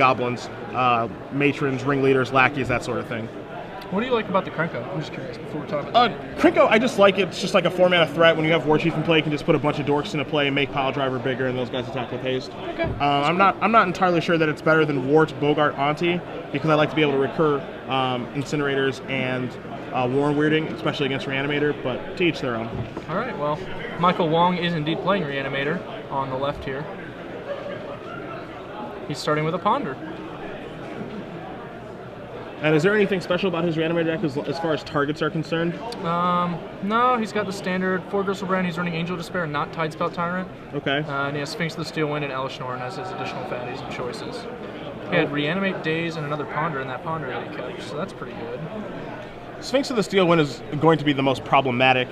goblins, matrons, ringleaders, lackeys, that sort of thing. What do you like about the Krenko? I'm just curious before we talk about Krenko, I just like it. It's just like a 4-mana threat. When you have War Chief in play, you can just put a bunch of dorks into play and make Pile Driver bigger, and those guys attack with haste. Okay. I'm not entirely sure that it's better than Wart, Bogart, Auntie, because I like to be able to recur Incinerators and Warren Weirding, especially against Reanimator, but to each their own. All right, well, Michael Wong is indeed playing Reanimator on the left here. He's starting with a Ponder. And is there anything special about his Reanimator deck as far as targets are concerned? No, he's got the standard 4 Gristlebrand. He's running Angel Despair, not Tidespout Tyrant. Okay. And he has Sphinx of the Steel Wind and Elishnorn as his additional fatties and choices. He had Reanimate Daze and another Ponder in that Ponder that he kept, so that's pretty good. Sphinx of the Steel Wind is going to be the most problematic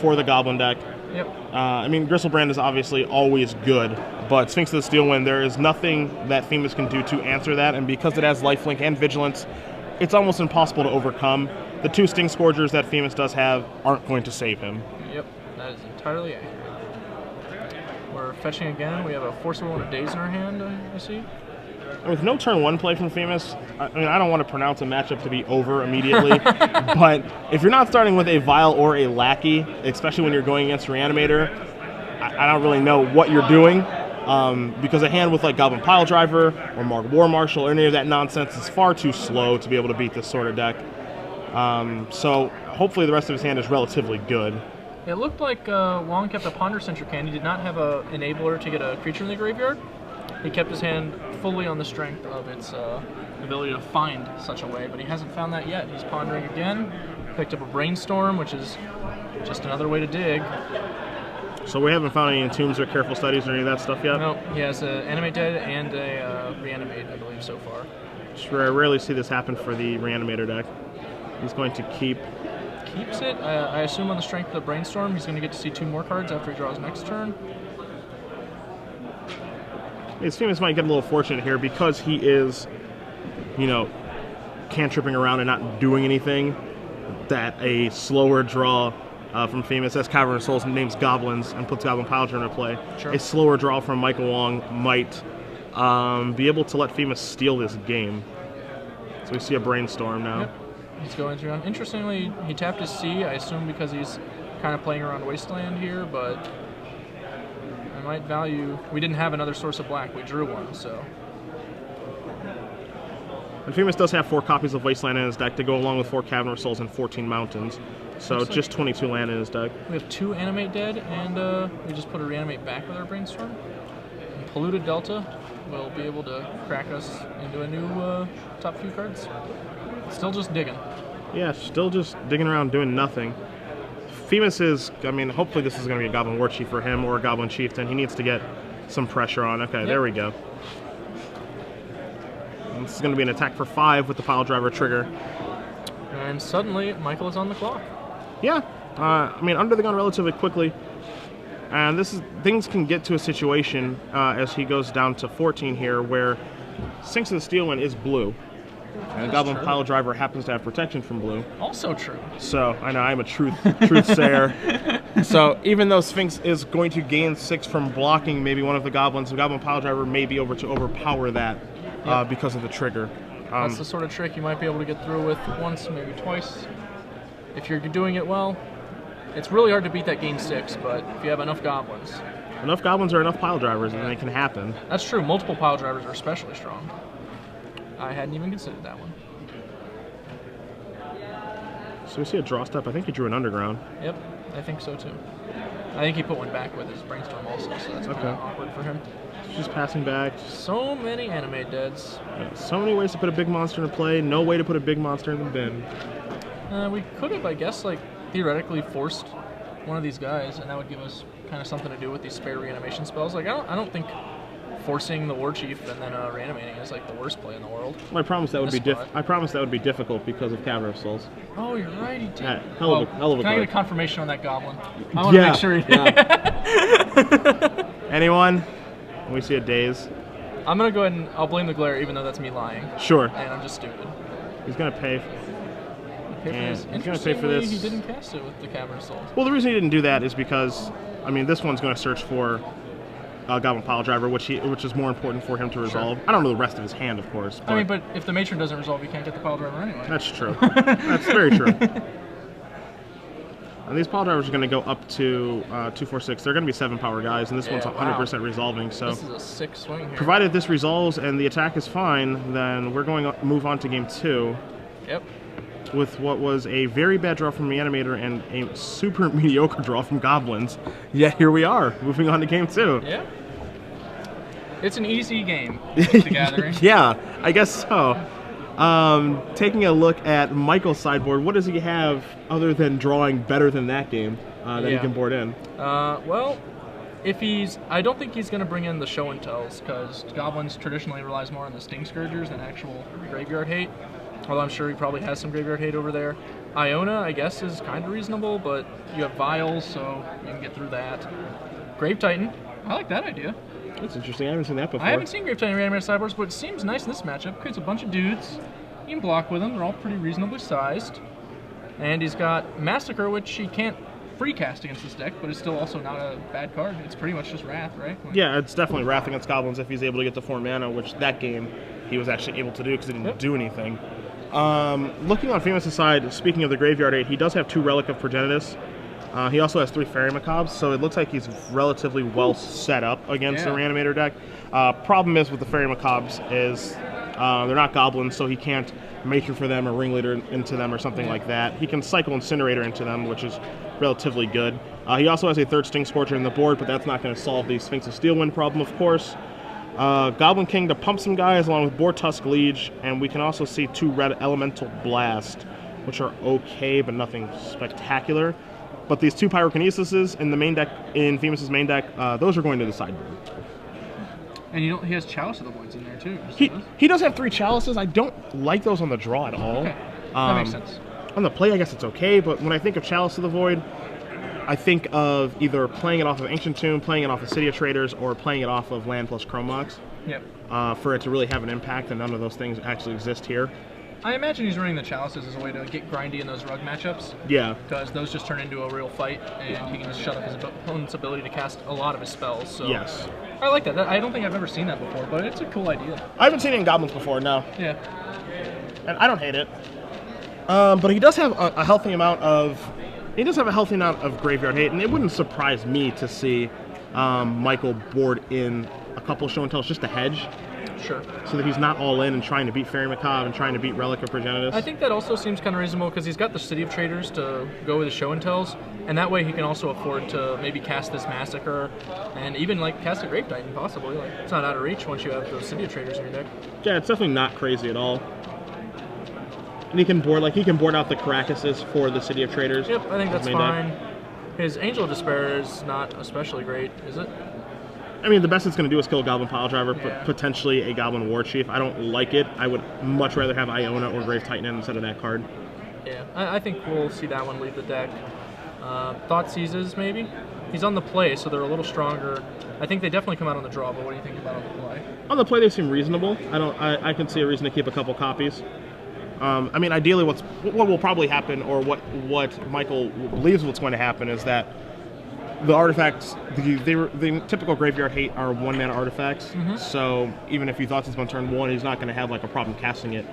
for the Goblin deck. Yep. I mean, Gristlebrand is obviously always good, but Sphinx of the Steel Wind, there is nothing that Phimus can do to answer that, and because it has Lifelink and Vigilance, it's almost impossible to overcome. The 2 Sting Scourgers that Phimus does have aren't going to save him. Yep, that is entirely accurate. We're fetching again. We have a Forcible and a Daze in our hand, I see. With no turn 1 play from Phimus, I mean, I don't want to pronounce a matchup to be over immediately, but if you're not starting with a Vial or a Lackey, especially when you're going against Reanimator, I don't really know what you're doing, because a hand with like Goblin Pile Driver or War Marshal or any of that nonsense is far too slow to be able to beat this sort of deck. So hopefully the rest of his hand is relatively good. It looked like Wong kept a Ponder-centric hand. He did not have an enabler to get a creature in the graveyard. He kept his hand fully on the strength of its ability to find such a way, but he hasn't found that yet. He's pondering again, picked up a Brainstorm, which is just another way to dig. So we haven't found any Entombs or Careful Studies or any of that stuff yet? No, he has an Animate Dead and a Reanimate, I believe, so far. Sure, I rarely see this happen for the Reanimator deck. He's going to keeps it. I assume on the strength of the Brainstorm, he's going to get to see 2 more cards after he draws next turn. His Phimus might get a little fortunate here because he is, cantripping around and not doing anything, that a slower draw from Phimus, as Cavern of Souls names Goblins and puts Goblin Pile Driver into play. Sure. A slower draw from Michael Wong might be able to let Phimus steal this game. So we see a Brainstorm now. Yep. He's going through. Interestingly, he tapped his C, I assume because he's kind of playing around Wasteland here, but I might value... We didn't have another source of black. We drew one, so... And Phimus does have 4 copies of Wasteland in his deck to go along with 4 Cavern of Souls and 14 Mountains. So Looks just like 22 land in his deck. We have 2 Animate Dead, and we just put a Reanimate back with our Brainstorm. And Polluted Delta will be able to crack us into a new top few cards. Still just digging. Yeah, still just digging around doing nothing. Phimus is, hopefully this is going to be a Goblin War Chief for him or a Goblin Chieftain. He needs to get some pressure on. Okay, There we go. And this is going to be an attack for 5 with the Pile Driver trigger. And suddenly, Michael is on the clock. Yeah, under the gun relatively quickly. And things can get to a situation as he goes down to 14 here where Sphinx of the Steel Wind is blue. And Goblin Pile Driver happens to have protection from blue. Also true. So, I know, I'm a truth sayer. So, even though Sphinx is going to gain 6 from blocking maybe one of the Goblins, the Goblin Pile Driver may be able to overpower that because of the trigger. That's the sort of trick you might be able to get through with once, maybe twice. If you're doing it well, it's really hard to beat that gain 6, but if you have enough Goblins. Enough Goblins or enough Pile Drivers, and it can happen. That's true. Multiple Pile Drivers are especially strong. I hadn't even considered that one. So we see a draw step. I think he drew an Underground. Yep, I think so too. I think he put one back with his Brainstorm also, so that's kind of awkward for him. Just passing back. So many Animate Deads. Yeah, so many ways to put a big monster into play. No way to put a big monster in the bin. We could have, I guess, theoretically forced one of these guys, and that would give us kind of something to do with these spare reanimation spells. I don't think forcing the War Chief and then reanimating is the worst play in the world. Well, I promise that would be difficult because of Cavern of Souls. Oh, you're right. He did. Yeah, hell of a Can I card. get a confirmation on that Goblin? I want to make sure he did. Anyone? We see a Daze. I'm gonna go ahead and I'll blame the glare, even though that's me lying. Sure. And I'm just stupid. He's gonna pay. He's gonna pay for this. He didn't cast it with the Cavern of Souls. Well, the reason he didn't do that is because, this one's going to search for Goblin Pile Driver, which is more important for him to resolve. Sure. I don't know the rest of his hand, of course. I mean, but if the Matron doesn't resolve, you can't get the Pile Driver anyway. That's true. That's very true. And these Pile Drivers are going to go up to 2, 4, 6. They're going to be 7 power guys, and this one's 100% resolving. So this is a sick swing here. Provided this resolves and the attack is fine, then we're going to move on to game 2. Yep. With what was a very bad draw from Reanimator and a super mediocre draw from Goblins. Yet here we are, moving on to game 2. Yeah. It's an easy game, the Gathering. Yeah, I guess so. Taking a look at Michael's sideboard, what does he have other than drawing better than that game that he can board in? Well, I don't think he's going to bring in the show and tells, because Goblins traditionally relies more on the Sting Scourgers than actual graveyard hate. Although I'm sure he probably has some graveyard hate over there. Iona, I guess, is kind of reasonable, but you have Vials, so you can get through that. Grave Titan, I like that idea. That's interesting. I haven't seen that before. I haven't seen Grave Titan Reanimator sideboards, but it seems nice in this matchup. Creates a bunch of dudes. You can block with them. They're all pretty reasonably sized. And he's got Massacre, which he can't free cast against this deck, but it's still also not a bad card. It's pretty much just Wrath, right? Yeah, it's definitely Wrath against Goblins if he's able to get to 4 mana, which that game he was actually able to do because he didn't do anything. Looking on Phimus' side, speaking of the Graveyard 8, he does have 2 Relic of Progenitus. He also has 3 Fairy Macabres, so it looks like he's relatively well set up against the Reanimator deck. Problem is with the Fairy Macabres is they're not Goblins, so he can't Matron for them or Ringleader into them or something like that. He can cycle Incinerator into them, which is relatively good. He also has a 3rd Sting Scorcher in the board, but that's not going to solve the Sphinx of Steelwind problem, of course. Goblin King to pump some guys along with Boar Tusk Liege, and we can also see 2 Red Elemental Blast, which are okay, but nothing spectacular. But these 2 Pyrokinesises in the main deck, in Phimus' main deck, those are going to the sideboard. And he has Chalice of the Voids in there too. He does have 3 Chalices. I don't like those on the draw at all. Okay, that makes sense. On the play, I guess it's okay, but when I think of Chalice of the Void, I think of either playing it off of Ancient Tomb, playing it off of City of Traders, or playing it off of Land plus Chrome Mox. Yep. For it to really have an impact, and none of those things actually exist here. I imagine he's running the Chalices as a way to get grindy in those rug matchups. Yeah. Because those just turn into a real fight, and he can just shut up his opponent's ability to cast a lot of his spells. So yes. I like that. I don't think I've ever seen that before, but it's a cool idea. I haven't seen it in Goblins before, no. Yeah. And I don't hate it. But he does have a healthy amount of... He does have a healthy amount of graveyard hate, and it wouldn't surprise me to see Michael board in a couple show and tells just to hedge. Sure. So that he's not all in and trying to beat Fairy Macabre and trying to beat Relic of Progenitus. I think that also seems kind of reasonable because he's got the City of Traders to go with the show and tells, and that way he can also afford to maybe cast this Massacre and even like cast a Grave Titan possibly. Like it's not out of reach once you have those City of Traders in your deck. Yeah, it's definitely not crazy at all. And he can board out the Caracases for the City of Traders. Yep, I think that's fine. His Angel of Despair is not especially great, is it? I mean, the best it's going to do is kill a Goblin Pile Driver, but potentially a Goblin War Chief. I don't like it. I would much rather have Iona or Grave Titan instead of that card. Yeah, I think we'll see that one leave the deck. Thought Seizes, maybe? He's on the play, so they're a little stronger. I think they definitely come out on the draw, but what do you think about on the play? On the play, they seem reasonable. I can see a reason to keep a couple copies. I mean, ideally, what will probably happen, or what Michael believes what's going to happen, is that the artifacts, the typical graveyard hate are 1-mana artifacts. So even if he thought this on turn 1, he's not going to have like a problem casting it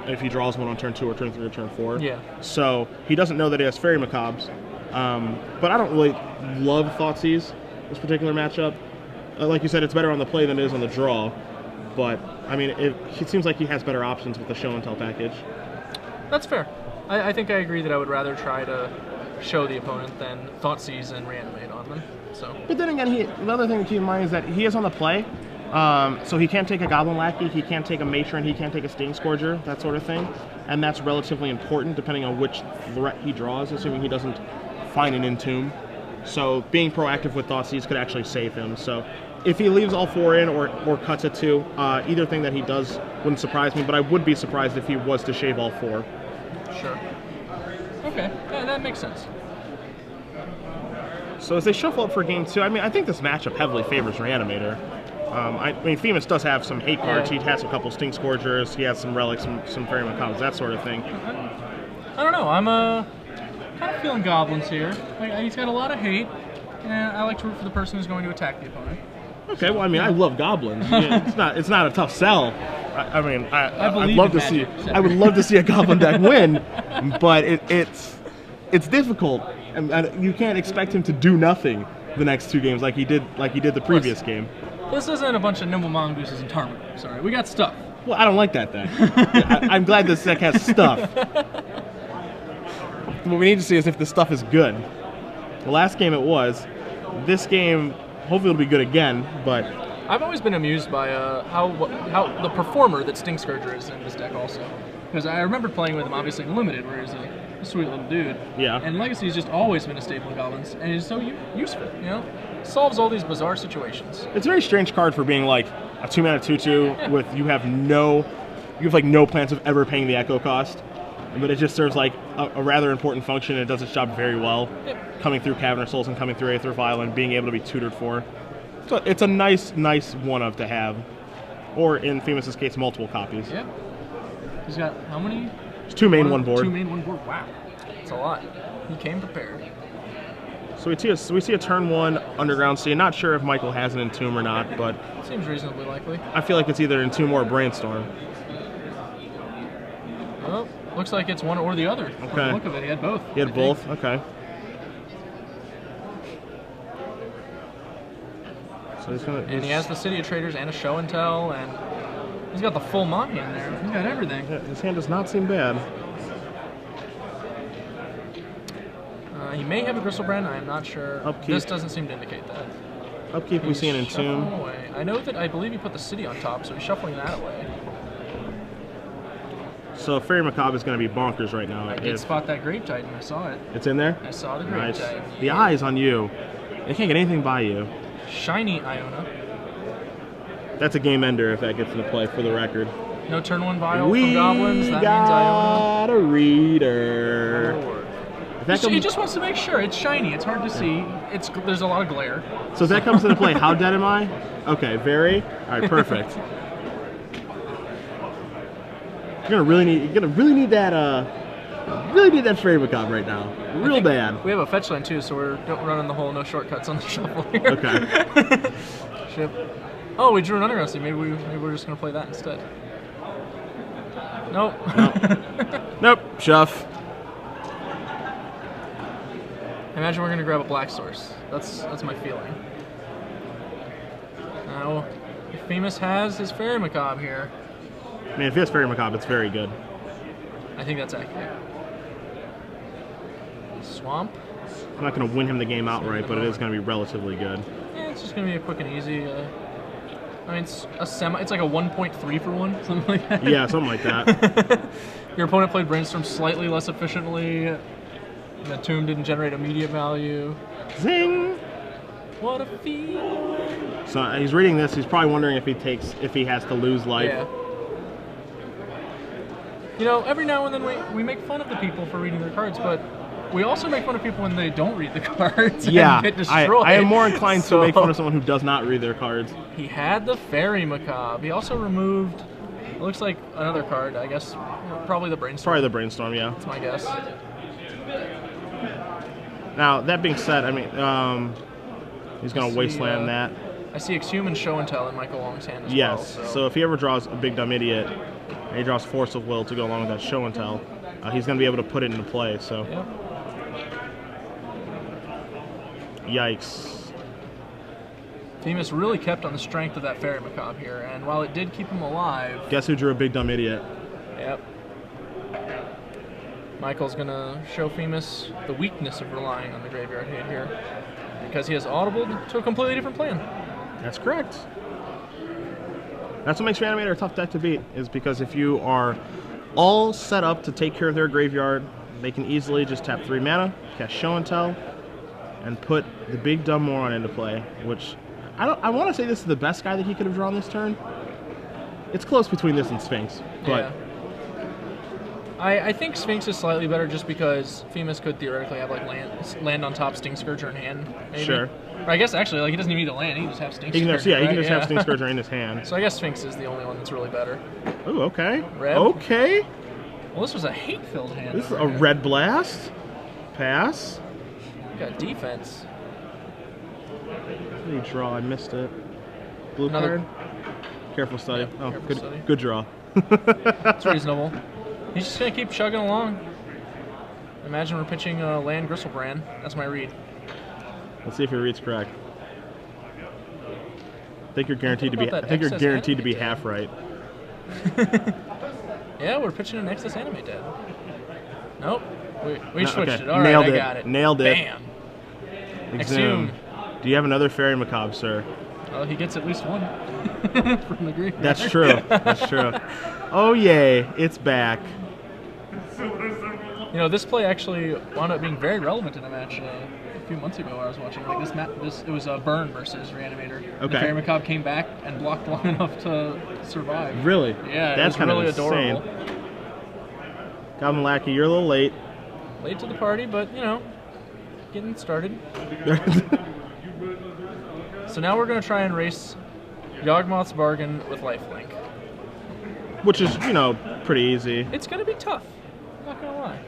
if he draws one on turn 2 or turn 3 or turn 4. Yeah. So he doesn't know that he has Fairy Macabres. But I don't really love Thoughtseize this particular matchup. Like you said, it's better on the play than it is on the draw. But I mean, it seems like he has better options with the show and tell package. That's fair. I think I agree that I would rather try to show the opponent than Thoughtseize and Reanimate on them. So. But then again, another thing to keep in mind is that he is on the play, so he can't take a Goblin Lackey, he can't take a Matron, he can't take a Sting Scourger, that sort of thing, and that's relatively important depending on which threat he draws, assuming he doesn't find an Entomb. So being proactive with Thoughtseize could actually save him. So if he leaves all 4 in or cuts it 2, either thing that he does wouldn't surprise me, but I would be surprised if he was to shave all 4. Sure. Okay, yeah, that makes sense. So as they shuffle up for game 2, I mean, I think this matchup heavily favors Reanimator. I mean, Phimus does have some hate cards. He has a couple Sting Scourgers. He has some Relics, some Fairy Macabres, that sort of thing. I don't know. I'm kind of feeling Goblins here. Like, he's got a lot of hate, and I like to root for the person who's going to attack the opponent. Okay, well, I mean, I love goblins. Yeah, it's not a tough sell. I mean, I'd love to see. I would love to see a goblin deck win, but it's difficult, and you can't expect him to do nothing the next 2 games like he did the previous game. This isn't a bunch of nimble mongooses and Tarmogoyfs. Sorry, we got stuff. Well, I don't like that deck. I'm glad this deck has stuff. What we need to see is if the stuff is good. The last game it was. This game, hopefully it'll be good again, but... I've always been amused by how the performer that Stinkscourger is in this deck also. Because I remember playing with him, obviously, in Limited, where he's a sweet little dude. Yeah. And Legacy has just always been a staple in Goblins, and he's so useful, you know? Solves all these bizarre situations. It's a very strange card for being like a 2-mana 2/2 with you have no plans of ever paying the echo cost, but it just serves like a rather important function and it does its job very well. Yep. Coming through Cavern of Souls and coming through Aether Vial and being able to be tutored for. So it's a nice one of to have, or in Phimus' case, multiple copies. Yep. He's got how many? It's 2 main, 1 board. 2 main, 1 board. Wow, that's a lot. He came prepared. So we see a turn 1 Underground Sea. Not sure if Michael has an Entomb or not, but seems reasonably likely. I feel like it's either Entomb or Brainstorm. Well, looks like it's one or the other. Okay. From the look of it, he had both. He had both. Okay. So he's gonna. And he has the City of Traders and a Show and Tell, and he's got the full Mont hand there. He's got everything. Yeah, his hand does not seem bad. He may have a Gristlebrand, I am not sure. Upkeep. This doesn't seem to indicate that. Upkeep, we see an Entomb. Away. I believe he put the City on top, so he's shuffling that away. So Fairy Macabre is going to be bonkers right now. I did spot that Grave Titan, I saw it. It's in there? I saw the Grave Titan. The eyes on you. They can't get anything by you. Shiny Iona. That's a game ender if that gets into play, for the record. No turn 1 Vial from Goblins, that means Iona. A reader. He just wants to make sure. It's shiny. It's hard to see. There's a lot of glare. So if that comes into play, how dead am I? Okay, very. All right, perfect. You're gonna really need that Fairy Macabre right now, real bad. We have a fetch line too, so we're running the whole no shortcuts on the shuffle here. Okay. Ship. Oh, we drew an Underground Sea. Maybe we're just gonna play that instead. Nope. Nope. Shuff. I imagine we're gonna grab a Black Source. That's my feeling. Now, if Phimus has his Fairy Macabre here. I mean, if he has Fairy Macabre, it's very good. I think that's accurate. Swamp. I'm not going to win him the game outright, but it is going to be relatively good. Yeah, it's just going to be a quick and easy. I mean, it's like a 1.3 for 1, something like that. Yeah, something like that. Your opponent played Brainstorm slightly less efficiently. The tomb didn't generate immediate value. Zing! What a feeling. So he's reading this. He's probably wondering if he has to lose life. Yeah. You know, every now and then we make fun of the people for reading their cards, but we also make fun of people when they don't read the cards and get destroyed. I am more inclined to make fun of someone who does not read their cards. He had the Fairy Macabre. He also removed, it looks like another card, I guess, probably the Brainstorm. Probably the Brainstorm, yeah. That's my guess. Now, that being said, I mean, he's going to wasteland that. I see Exhume and Show and Tell in Michael Wong's hand as well. Yes, so if he ever draws a Big Dumb Idiot, and he draws Force of Will to go along with that Show and Tell, he's going to be able to put it into play, so. Yep. Yikes. Phimus really kept on the strength of that Fairy Macabre here, and while it did keep him alive... Guess who drew a Big Dumb Idiot? Yep. Michael's going to show Phimus the weakness of relying on the graveyard hit here, because he has audibled to a completely different plan. That's correct. That's what makes Reanimator a tough deck to beat, is because if you are all set up to take care of their graveyard, they can easily just tap 3 mana, cast Show and Tell, and put the Big Dumb Moron into play, which I want to say this is the best guy that he could have drawn this turn. It's close between this and Sphinx, but... Yeah. I think Sphinx is slightly better just because Phimus could theoretically have like land on top Stinkscourger in hand, maybe. Sure. Or I guess actually, like, he doesn't even need to land, he can just have Stinkscourger. He can just, he can just have Stinkscourger in his hand. So I guess Sphinx is the only one that's really better. Ooh, okay. Red. Okay. Well, this was a hate-filled hand. This is a Red Blast. Pass. Got defense. What did he draw? I missed it. Blue Another- card. Careful study. Yep, Oh, careful good, study. good draw. It's reasonable. He's just gonna keep chugging along. Imagine we're pitching Land Gristlebrand. That's my read. Let's see if your read's correct. I think you're guaranteed to be. about I that think you're excess guaranteed to be animate half right. Yeah, we're pitching an Excess Animate Dad. Nope. We No, switched okay. it. All right, Nailed I it. got it. Nailed it. Bam. Exhume. Do you have another Fairy Macabre, sir? Well, he gets at least one from the graveyard. That's true. That's true. Oh yay! It's back. You know, this play actually wound up being very relevant in a match a few months ago I was watching. Like it was a Burn versus Reanimator. Okay. The Fairy Macabre came back and blocked long enough to survive. Really? Yeah, That's it was kind really of insane. adorable. Goblin Lackey, you're a little late. Late to the party, but you know, getting started. So now we're gonna try and race Yawgmoth's Bargain with Lifelink. Which is, you know, pretty easy. It's gonna be tough. I'm not gonna lie.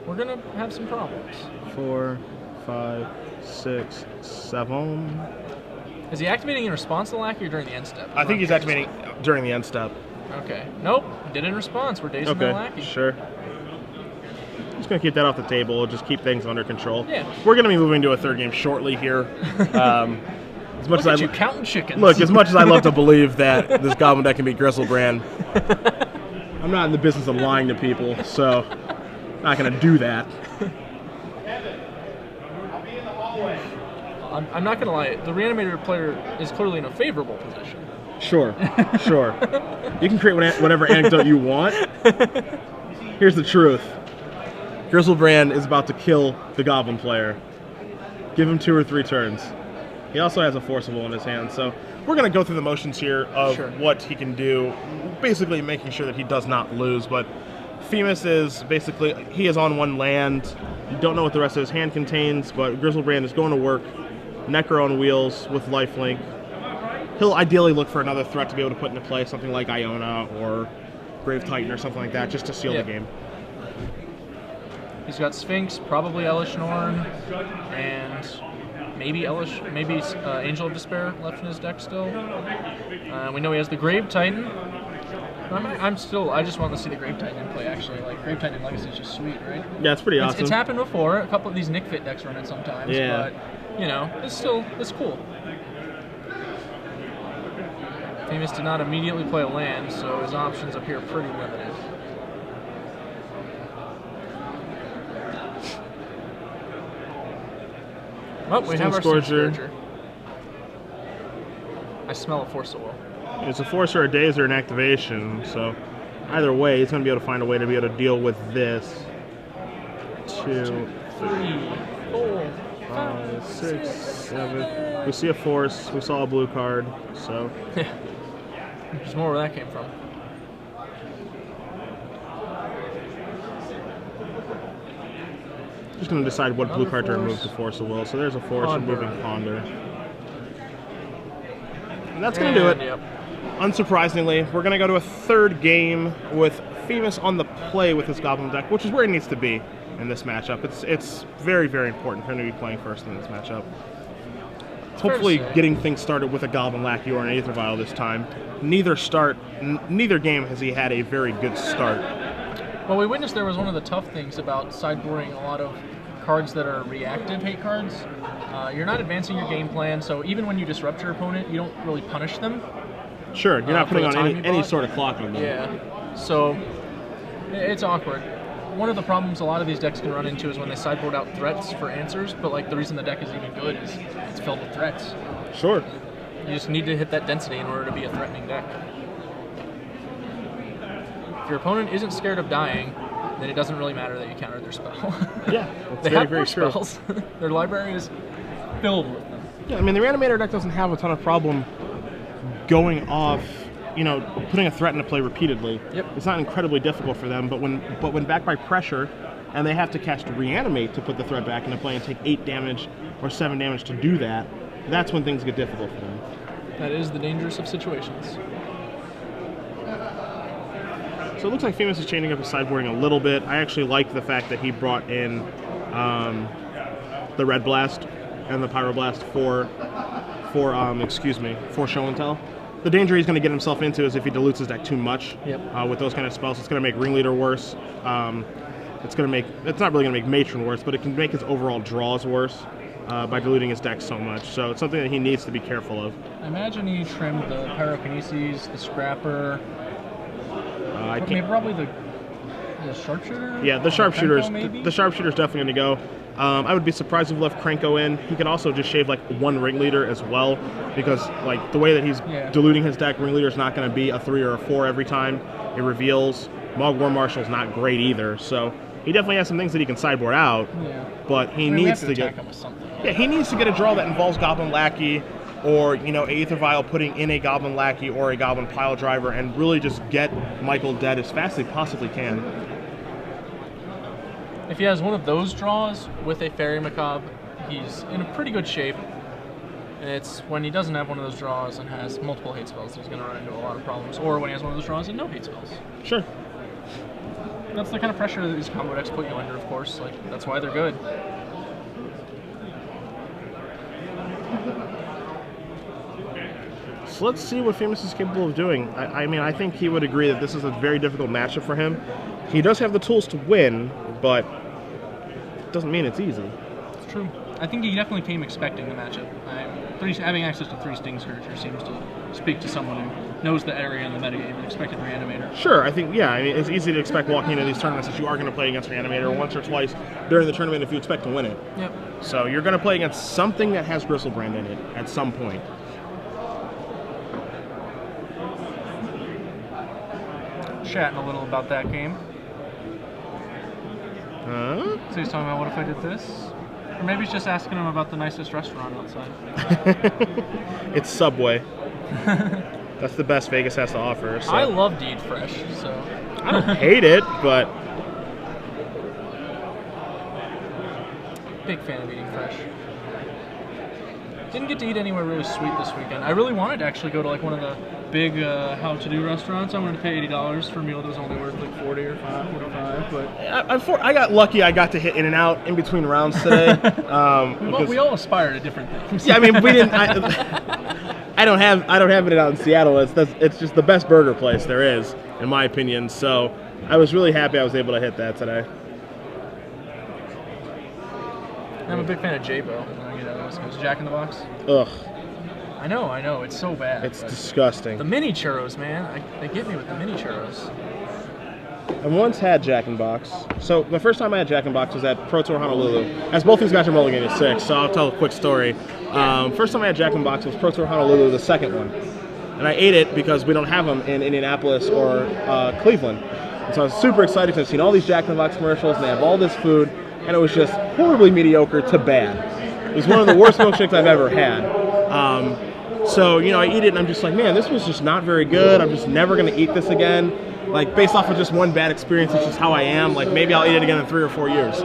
We're gonna have some problems. 4, 5, 6, 7. Is he activating in response to Lackey or during the end step? I think he's activating during the end step. Okay. Nope. Did in response. We're dazing the Lackey. Sure. Just gonna keep that off the table. Just keep things under control. Yeah. We're gonna be moving to a third game shortly here. As much Look as at you counting chickens. look, as much as I love to believe that this Goblin deck can be Gristlebrand, I'm not in the business of lying to people, so I'm not gonna do that. I'm not gonna lie. The Reanimator player is clearly in a favorable position. Sure, sure. You can create whatever anecdote you want. Here's the truth. Gristlebrand is about to kill the Goblin player. Give him 2 or 3 turns. He also has a Forcible in his hand, so we're going to go through the motions here of what he can do, basically making sure that he does not lose. But Phimus is basically, he is on 1 land. You don't know what the rest of his hand contains, but Gristlebrand is going to work Necro on wheels with Lifelink. He'll ideally look for another threat to be able to put into play, something like Iona or Grave Titan or something like that, just to seal the game. He's got Sphinx, probably Elish Norn, and maybe Angel of Despair left in his deck still. We know he has the Grave Titan. I just want to see the Grave Titan in play, actually. Like, Grave Titan Legacy is just sweet, right? Yeah, it's pretty awesome. It's happened before. A couple of these Nick Fit decks run it sometimes, but, you know, it's cool. Phimus did not immediately play a land, so his options up here are pretty limited. Oh, we have our Scourger. I smell a Force of Will. It's a Force or a Daze or an activation, so either way, he's going to be able to find a way to be able to deal with this. 2, 3, 4, 5, 6, 7. We see a Force. We saw a blue card, so. Yeah. There's more where that came from. Just going to decide what blue card to remove to Force of Will. So there's a Force removing Ponder. And that's going to do it. Yep. Unsurprisingly, we're going to go to a third game with Phimus on the play with his Goblin deck, which is where he needs to be in this matchup. It's very, very important for him to be playing first in this matchup. Hopefully getting things started with a Goblin Lackey or an Aether Vial this time. Neither game has he had a very good start. Well, we witnessed there was one of the tough things about sideboarding a lot of cards that are reactive hate cards. You're not advancing your game plan, so even when you disrupt your opponent, you don't really punish them. Sure, you're not putting on any sort of clock on them. Yeah, so it's awkward. One of the problems a lot of these decks can run into is when they sideboard out threats for answers, but like the reason the deck is even good is it's filled with threats. Sure. You just need to hit that density in order to be a threatening deck. If your opponent isn't scared of dying, then it doesn't really matter that you counter their spell. Yeah, they have more spells. Their library is filled with them. Yeah, I mean, the Reanimator deck doesn't have a ton of problem going off, you know, putting a threat into play repeatedly. Yep. It's not incredibly difficult for them, but when backed by pressure, and they have to cast Reanimate to put the threat back into play and take 8 damage or 7 damage to do that, that's when things get difficult for them. That is the dangerous of situations. So it looks like Phimus is changing up his sideboarding a little bit. I actually like the fact that he brought in the Red Blast and the Pyroblast for for for show and tell. The danger he's going to get himself into is if he dilutes his deck too much. Yep. With those kind of spells, it's going to make Ringleader worse. It's not really going to make Matron worse, but it can make his overall draws worse by diluting his deck so much. So it's something that he needs to be careful of. I imagine he trimmed the Pyrokinesis, the Scrapper. Probably the Sharpshooter. Yeah, the Sharpshooter's maybe? The Sharpshooter's definitely going to go. I would be surprised if he left Krenko in. He could also just shave like one Ringleader as well, because like the way that he's diluting his deck, Ringleader's not going to be a 3 or a 4 every time it reveals. Mogg War Marshal's not great either, so he definitely has some things that he can sideboard out. Yeah. But he needs to get he needs to get a draw that involves Goblin Lackey, or Aether Vial putting in a Goblin Lackey or a Goblin Pile Driver, and really just get Michael dead as fast as he possibly can. If he has one of those draws with a Fairy Macabre, he's in a pretty good shape. And it's when he doesn't have one of those draws and has multiple hate spells, he's going to run into a lot of problems. Or when he has one of those draws and no hate spells. Sure. That's the kind of pressure that these combo decks put you under, of course. Like, that's why they're good. So let's see what Phimus is capable of doing. I mean, I think he would agree that this is a very difficult matchup for him. He does have the tools to win, but it doesn't mean it's easy. It's true. I think he definitely came expecting the matchup. Having access to 3 Sting Scourger seems to speak to someone who knows the area and the metagame and expected Reanimator. Sure, I think, yeah, I mean, it's easy to expect walking into these tournaments that you are going to play against Reanimator once or twice during the tournament if you expect to win it. Yep. So you're going to play against something that has Gristlebrand in it at some point. Chatting a little about that game. Huh? So he's talking about, what if I did this? Or maybe he's just asking him about the nicest restaurant outside. It's Subway. That's the best Vegas has to offer. So. I love to eat fresh, so... I don't hate it, but... Big fan of eating fresh. Didn't get to eat anywhere really sweet this weekend. I really wanted to actually go to like one of the big how-to-do restaurants. I wanted to pay $80 for a meal that was only worth like 40 or 45, but... I got lucky. I got to hit In-N-Out in between rounds today. Well, we all aspire to different things. Yeah, I mean, we didn't... I don't have In-N-Out in Seattle. It's just the best burger place there is, in my opinion. So I was really happy I was able to hit that today. I'm a big fan of J-Bo. It's Jack in the Box. Ugh. I know. It's so bad. It's disgusting. The mini churros, man. They get me with the mini churros. I once had Jack in the Box. So the first time I had Jack in the Box was at Pro Tour Honolulu. As both these guys are mulliganing at 6, so I'll tell a quick story. First time I had Jack in the Box was Pro Tour Honolulu, the second one. And I ate it because we don't have them in Indianapolis or Cleveland. And so I was super excited because I've seen all these Jack in the Box commercials and they have all this food, and it was just horribly mediocre to bad. It was one of the worst milkshakes I've ever had. So, I eat it and I'm just like, man, this was just not very good. I'm just never going to eat this again. Like, based off of just one bad experience, it's just how I am. Like, maybe I'll eat it again in 3 or 4 years.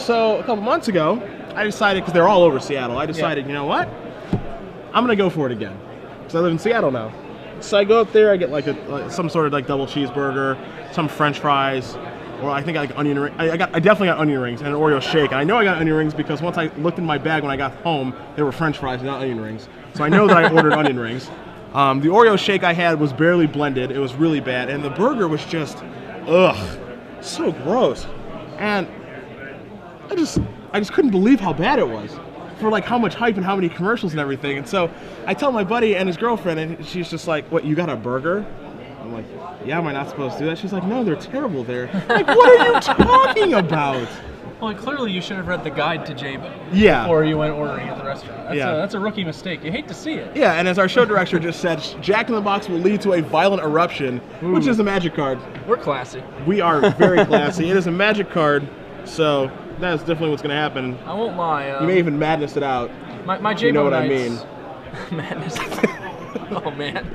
So, a couple months ago, I decided, because they're all over Seattle, I decided, you know what? I'm going to go for it again. Because I live in Seattle now. So I go up there, I get like some sort of like double cheeseburger, some French fries, or I think I like onion rings. I definitely got onion rings and an Oreo shake. And I know I got onion rings because once I looked in my bag when I got home, there were French fries, not onion rings. So I know that I ordered onion rings. The Oreo shake I had was barely blended. It was really bad. And the burger was just, ugh, so gross. And I just couldn't believe how bad it was for like how much hype and how many commercials and everything. And so I tell my buddy and his girlfriend, and she's just like, what, you got a burger? I'm like, yeah, am I not supposed to do that? She's like, no, they're terrible there. Like, what are you talking about? Well, clearly you should have read the guide to J-Bo before you went ordering at the restaurant. That's a rookie mistake. You hate to see it. Yeah, and as our show director just said, Jack in the Box will lead to a violent eruption, which is a magic card. We're classy. We are very classy. It is a magic card, so that's definitely what's going to happen. I won't lie. You may even madness it out. My J-Bo you know what nights, I mean. Madness. Oh, man.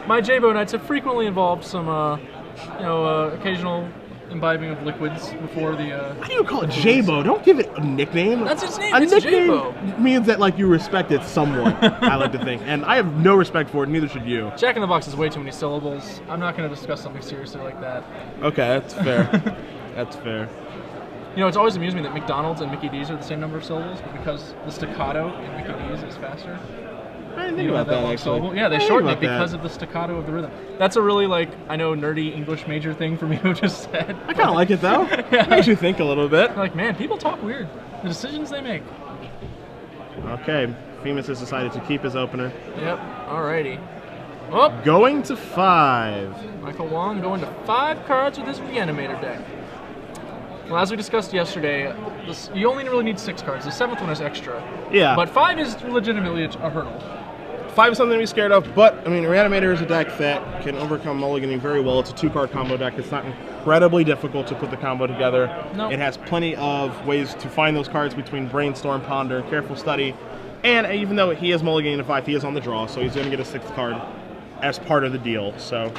My J-Bo nights have frequently involved some, occasional imbibing of liquids before the. How do you call it J-Bo? Don't give it a nickname. That's its name. It's nickname J-Bo. Means that like you respect it somewhat. I like to think, and I have no respect for it. Neither should you. Jack in the Box is way too many syllables. I'm not going to discuss something seriously like that. Okay, that's fair. That's fair. You know, it's always amused me that McDonald's and Mickey D's are the same number of syllables, but because the staccato in Mickey D's is faster. I didn't think about that, actually. Syllable. Yeah, they shorten it because of the staccato of the rhythm. That's a really, like, I know, nerdy English major thing for me to just said. I kind of like it, though. It makes you think a little bit. Like, man, people talk weird. The decisions they make. Okay, Phimus has decided to keep his opener. Yep, alrighty. Oh. Going to 5. Michael Wong going to 5 cards with his Reanimator deck. Well, as we discussed yesterday, you only really need 6 cards. The 7th one is extra. Yeah. But 5 is legitimately a hurdle. 5 is something to be scared of, but, I mean, Reanimator is a deck that can overcome mulliganing very well. It's a 2-card combo deck. It's not incredibly difficult to put the combo together. Nope. It has plenty of ways to find those cards between Brainstorm, Ponder, Careful Study, and even though he is mulliganing to 5, he is on the draw, so he's going to get a 6th card as part of the deal. So,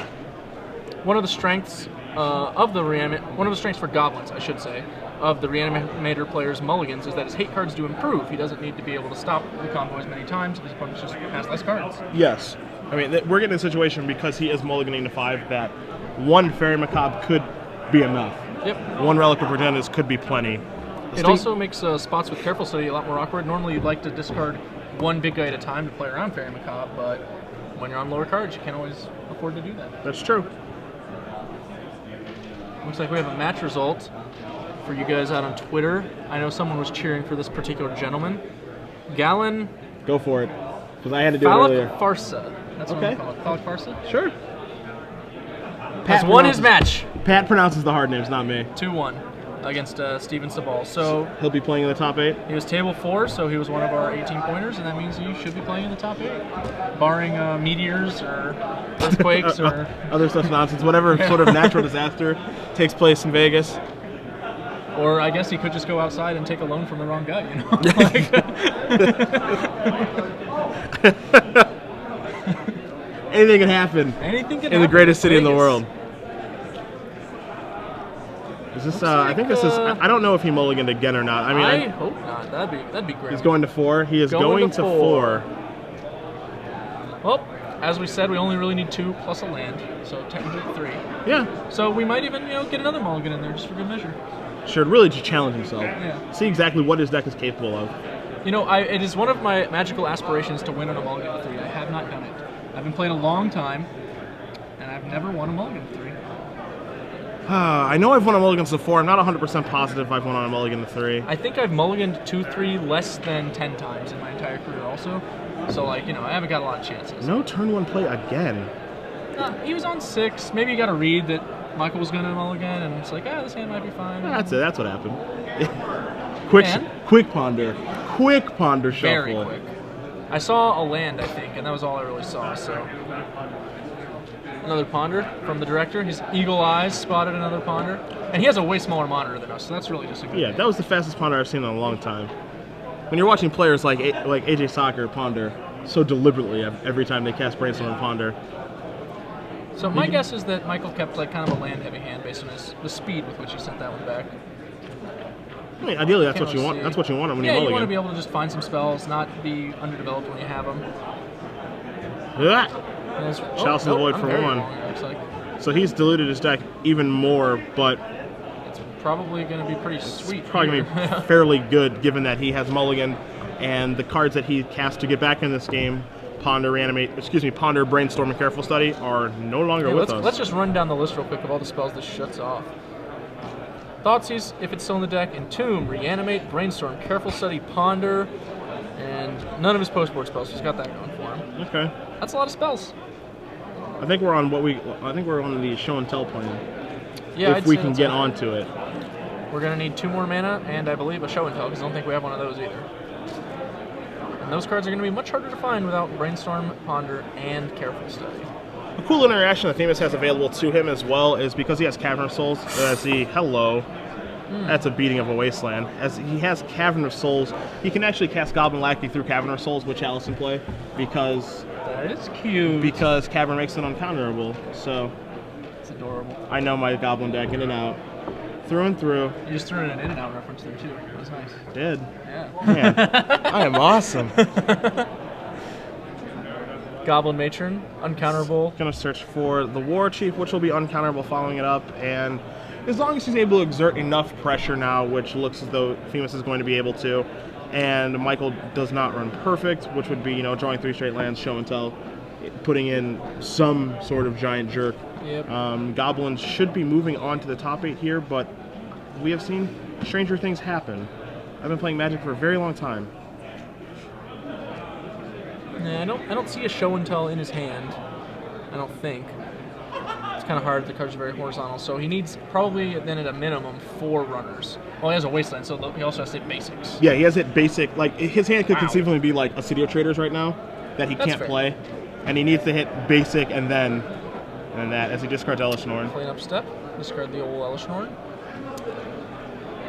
one of the strengths one of the strengths for Goblins, I should say, of the Reanimator player's mulligans is that his hate cards do improve. He doesn't need to be able to stop the combo as many times. His opponents just has less cards. Yes. I mean, we're getting a situation because he is mulliganing to 5 that 1 Fairy Macabre could be enough. Yep. 1 Relic of Progenitus could be plenty. It also makes spots with Careful Study a lot more awkward. Normally you'd like to discard 1 big guy at a time to play around Fairy Macabre, but when you're on lower cards, you can't always afford to do that. That's true. Looks like we have a match result for you guys out on Twitter. I know someone was cheering for this particular gentleman. Gallon. Go for it, because I had to do it earlier. Farsa. That's what I'm calling it. Phallic Farsa? Sure. Has won his match. Pat pronounces the hard names, not me. 2-1 against Steven Sabal. So he'll be playing in the top 8? He was table 4, so he was one of our 18 pointers, and that means he should be playing in the top 8. Barring meteors or earthquakes or other such nonsense. Whatever sort of natural disaster takes place in Vegas. Or I guess he could just go outside and take a loan from the wrong guy, you know? Anything can happen. Anything can in the greatest city in the Vegas. world. Is this? I think this is. I don't know if he mulliganed again or not. I mean, I hope not. That'd be great. He's going to 4. He is going to 4. Well, as we said, we only really need 2 plus a land, so technically 3. Yeah. So we might even, get another mulligan in there just for good measure. Should really just challenge himself. Yeah. See exactly what his deck is capable of. It is one of my magical aspirations to win on a mulligan of 3. I have not done it. I've been playing a long time, and I've never won a mulligan of 3. I know I've won a mulligan to 4. I'm not 100% positive I've won on a mulligan to 3. I think I've mulliganed 2-3 less than 10 times in my entire career also. So, I haven't got a lot of chances. No turn 1 play again. He was on 6. Maybe you got to read that Michael was going to mulligan, and it's like, this hand might be fine. That's it. That's what happened. Quick ponder. Quick ponder shuffle. Very quick. I saw a land, I think, and that was all I really saw, so... Another ponder from the director. His eagle eyes spotted another ponder. And he has a way smaller monitor than us, so that's really just a good thing. That was the fastest ponder I've seen in a long time. When you're watching players like AJ Soccer ponder so deliberately every time they cast Brainstorm and ponder. So my guess is that Michael kept kind of a land-heavy hand based on the speed with which he sent that one back. I mean, ideally, that's what you want. That's what you want when you mulligan. Yeah, you want to be able to just find some spells, not be underdeveloped when you have them. Chalice of the Void for 1. Looks like. So he's diluted his deck even more, but it's probably going to be pretty sweet. It's probably going to be fairly good, given that he has mulligan, and the cards that he cast to get back in this game, Ponder, Brainstorm, and Careful Study, are no longer with us. Let's just run down the list real quick of all the spells this shuts off. Thoughtseize, if it's still in the deck, Entomb, Reanimate, Brainstorm, Careful Study, Ponder, and none of his post-board spells. He's got that going for him. Okay. That's a lot of spells. I think we're on the show and tell plan. Yeah, if we can get onto it. We're gonna need 2 more mana and I believe a show and tell because I don't think we have one of those either. And those cards are gonna be much harder to find without Brainstorm, Ponder, and Careful Study. A cool interaction that Phimus has available to him as well is because he has Cavern of Souls. That's a beating of a wasteland. As he has Cavern of Souls, he can actually cast Goblin Lackey through Cavern of Souls with Chalice in play because that is cute. Because Cavern makes it uncounterable. So it's adorable. I know my Goblin deck in and out, through and through. You just threw in an in and out reference there too. That was nice. Did. Yeah. Man, I am awesome. Goblin Matron, uncounterable. Gonna search for the War Chief, which will be uncounterable following it up, and as long as he's able to exert enough pressure now, which looks as though Phimus is going to be able to, and Michael does not run perfect, which would be, you know, drawing 3 straight lands, show and tell, putting in some sort of giant jerk. Yep. Goblins should be moving on to the top 8 here, but we have seen stranger things happen. I've been playing Magic for a very long time. Yeah, I don't see a show and tell in his hand. I don't think. It's kind of hard. The cards are very horizontal, so he needs probably then at a minimum 4 runners. Well, he has a wasteland, so he also has to hit basics. Yeah, he has hit basic. Like his hand could conceivably be like a Studio Traders right now that he can't play, and he needs to hit basic and then that as he discards Elish Norn. Clean-up step. Discard the old Elish Norn.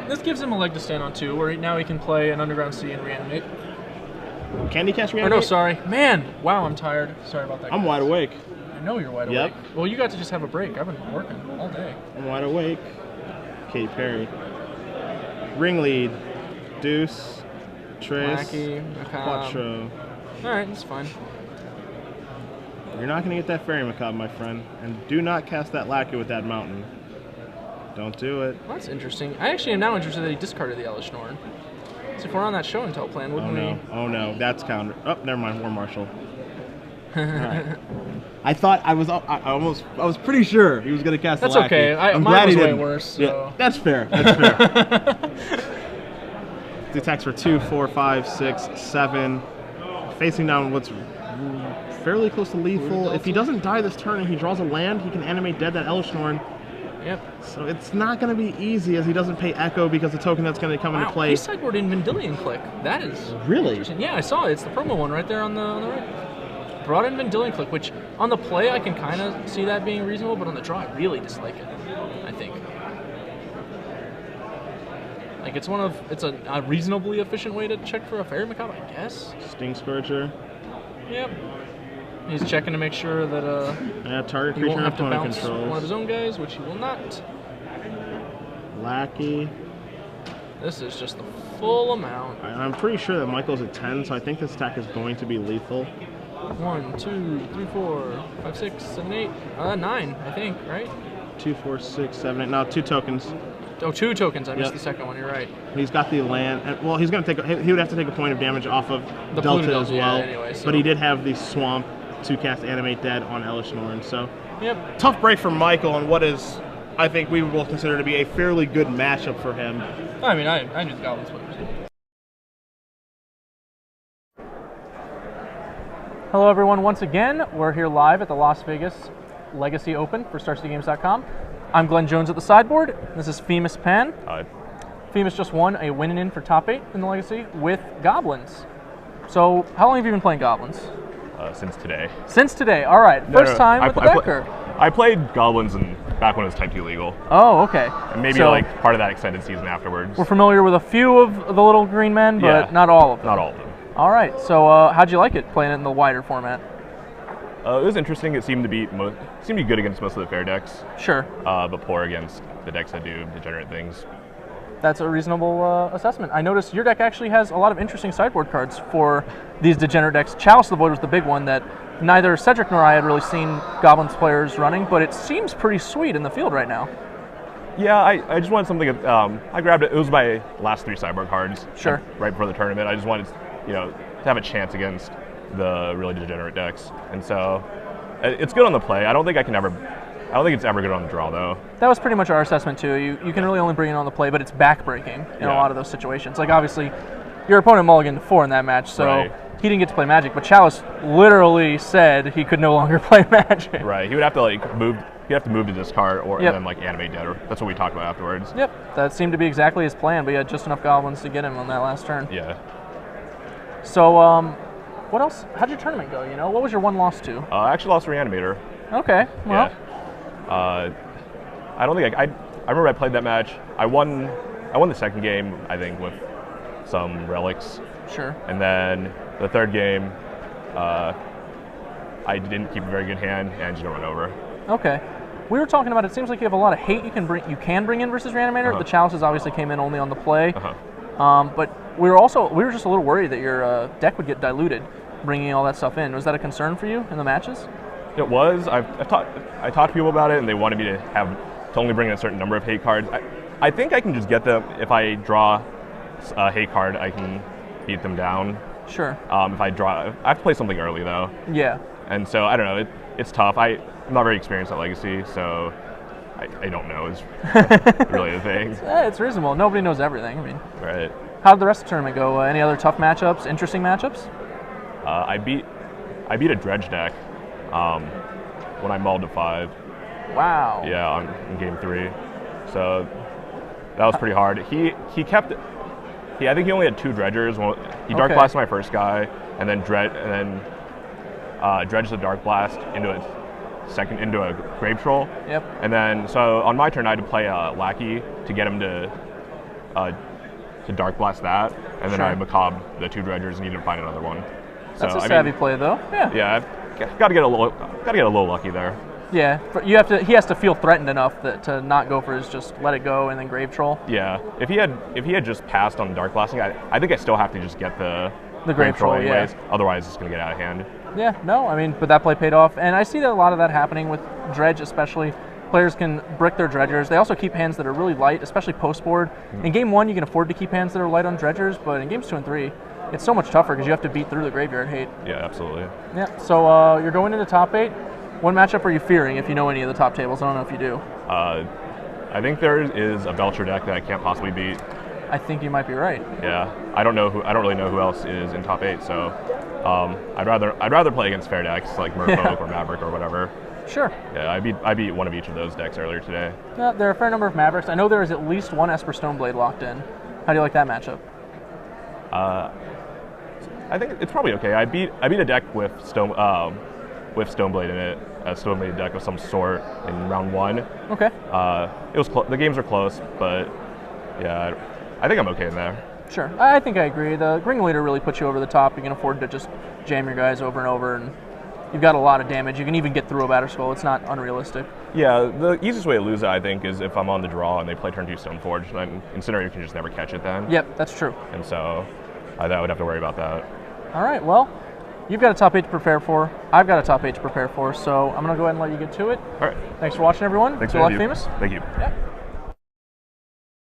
This gives him a leg to stand on too, where now he can play an Underground Sea and reanimate. Can he cast Or reanimate? no, sorry. Man, wow, I'm tired. Sorry about that. I'm wide awake. I know you're wide awake. Well, you got to just have a break. I've been working all day. I'm wide awake. Katy Perry. Ring lead. Deuce. Trace. Wacky. Quattro. Alright, that's fine. You're not going to get that Fairy Macabre, my friend. And do not cast that Lackey with that Mountain. Don't do it. Well, that's interesting. I actually am now interested that he discarded the Elish Norn. So if we're on that show and tell plan, wouldn't we? Oh no, that's counter. Oh, never mind, War Marshal. Right. I thought I was pretty sure he was going to cast That's the Lackey. okay. I'm mine glad was he way didn't. worse. So. Yeah, that's fair. That's fair. The attacks for 2, 4, 5, 6, 7. Facing down what's fairly close to lethal. If he doesn't die this turn and he draws a land, he can animate dead that Elish Norn. Yep. So it's not going to be easy as he doesn't pay Echo because the token that's going to come into play. He sideboarded Vendilion Click. That is really interesting. Yeah, I saw it. It's the promo one right there on the right. Brought in Vendilion Click, which on the play I can kind of see that being reasonable, but on the draw I really dislike it. I think. Like it's a reasonably efficient way to check for a Fairy Macabre, I guess. Sting Scourger. Yep. He's checking to make sure that target he creature won't have to opponent bounce controls. one of his own guys, which he will not. Lackey. This is just the full amount. I'm pretty sure that Michael's at 10, so I think this attack is going to be lethal. 1, 2, 3, 4, 5, 6, 7, 8, 9, I think, right? 2, 4, 6, 7, 8. No, 2 tokens. Oh, 2 tokens. I missed the second one. You're right. He's got the land. And, well, he's going to take. He would have to take a point of damage off of The Delta as well. Yeah, anyway, so. But he did have the Swamp to cast Animate Dead on Elish Norn. So, yep. Tough break for Michael on what is, I think we would both consider to be a fairly good matchup for him. I mean, I knew the Goblins players. Hello, everyone. Once again, we're here live at the Las Vegas Legacy Open for StarCityGames.com. I'm Glenn Jones at the sideboard. This is Phimus Pan. Hi. Phimus just won a win-in for top 8 in the Legacy with Goblins. So, how long have you been playing Goblins? Since today. Since today. All right. First time with the Becker. I played Goblins back when it was Type 2 legal. Oh, okay. And maybe so, like part of that extended season afterwards. We're familiar with a few of the little green men, but not all of them. Not all of them. All right. So, how'd you like it playing it in the wider format? It was interesting. It seemed to be good against most of the fair decks. Sure. But poor against the decks that do degenerate things. That's a reasonable assessment. I noticed your deck actually has a lot of interesting sideboard cards for these degenerate decks. Chalice of the Void was the big one that neither Cedric nor I had really seen Goblins players running, but it seems pretty sweet in the field right now. Yeah, I just wanted something. I grabbed it. It was my last 3 sideboard cards. Sure. Right before the tournament, I just wanted, to have a chance against the really degenerate decks, and so it's good on the play. I don't think it's ever good on the draw, though. That was pretty much our assessment, too. You can really only bring it on the play, but it's backbreaking in a lot of those situations. Like, obviously, your opponent mulliganed 4 in that match, so he didn't get to play Magic, but Chalice literally said he could no longer play Magic. Right. He would have to, move. He'd have to move to discard and then, animate dead. That's what we talked about afterwards. Yep. That seemed to be exactly his plan, but he had just enough Goblins to get him on that last turn. Yeah. So, what else? How'd your tournament go, What was your one loss to? I actually lost Reanimator. Okay, well. Yeah. I don't think I remember I played that match. I won the second game, I think, with some relics. Sure. And then the third game, I didn't keep a very good hand and just run over. Okay. We were talking about it seems like you have a lot of hate you can bring in versus Reanimator. The Chalices obviously came in only on the play. But we were just a little worried that your deck would get diluted bringing all that stuff in. Was that a concern for you in the matches? It was. I talked to people about it, and they wanted me to have to only bring in a certain number of hate cards. I think I can just get them if I draw a hate card. I can beat them down. Sure. If I have to play something early though. Yeah. And so I don't know. It's tough. I'm not very experienced at Legacy, so I don't know is really the thing. It's reasonable. Nobody knows everything. I mean. Right. How did the rest of the tournament go? Any other tough matchups? Interesting matchups? I beat a Dredge deck when I mulled to 5. Wow. Yeah, in game 3. So that was pretty hard. He kept. I think he only had 2 dredgers. He Dark Blasted my first guy, and then dredged the Dark Blast into a Grave Troll. Yep. And then so on my turn I had to play a Lackey to get him to Dark Blast that, and then I macabre the 2 dredgers and needed to find another one. That's a savvy play though. Yeah. Yeah, I've got to get a little lucky there. Yeah, he has to feel threatened enough to not go for his just let it go and then Grave Troll. Yeah, if he had just passed on Dark Blasting, I think I still have to just get the Grave Troll anyways. Yeah. Otherwise, it's gonna get out of hand. Yeah, no, I mean, but that play paid off, and I see that a lot of that happening with Dredge, especially. Players can brick their dredgers. They also keep hands that are really light, especially post board. In game 1, you can afford to keep hands that are light on dredgers, but in games 2 and 3, it's so much tougher because you have to beat through the graveyard hate. Yeah, absolutely. Yeah, so you're going into top 8. What matchup are you fearing if you know any of the top tables? I don't know if you do. I think there is a Belcher deck that I can't possibly beat. I think you might be right. Yeah, I don't really know who else is in top 8, so I'd rather play against fair decks like Merfolk or Maverick or whatever. Sure. Yeah, I beat one of each of those decks earlier today. Yeah, there are a fair number of Mavericks. I know there is at least one Esper Stoneblade locked in. How do you like that matchup? I think it's probably okay. I beat a deck with Stoneblade in it, a Stoneblade deck of some sort in round 1. Okay. It was the games are close, but yeah, I think I'm okay in there. Sure, I think I agree. The Ring Leader really puts you over the top. You can afford to just jam your guys over and over, and you've got a lot of damage. You can even get through a Batter Skull. It's not unrealistic. Yeah, the easiest way to lose it, I think, is if I'm on the draw and they play turn 2 Stoneforge, and then Incinerator you can just never catch it then. Yep, that's true. And so I would have to worry about that. All right, well, you've got a top 8 to prepare for. I've got a top 8 to prepare for, so I'm going to go ahead and let you get to it. All right. Thanks for watching, everyone. Thanks Good for luck, having me. Phimus. Thank you. Yeah.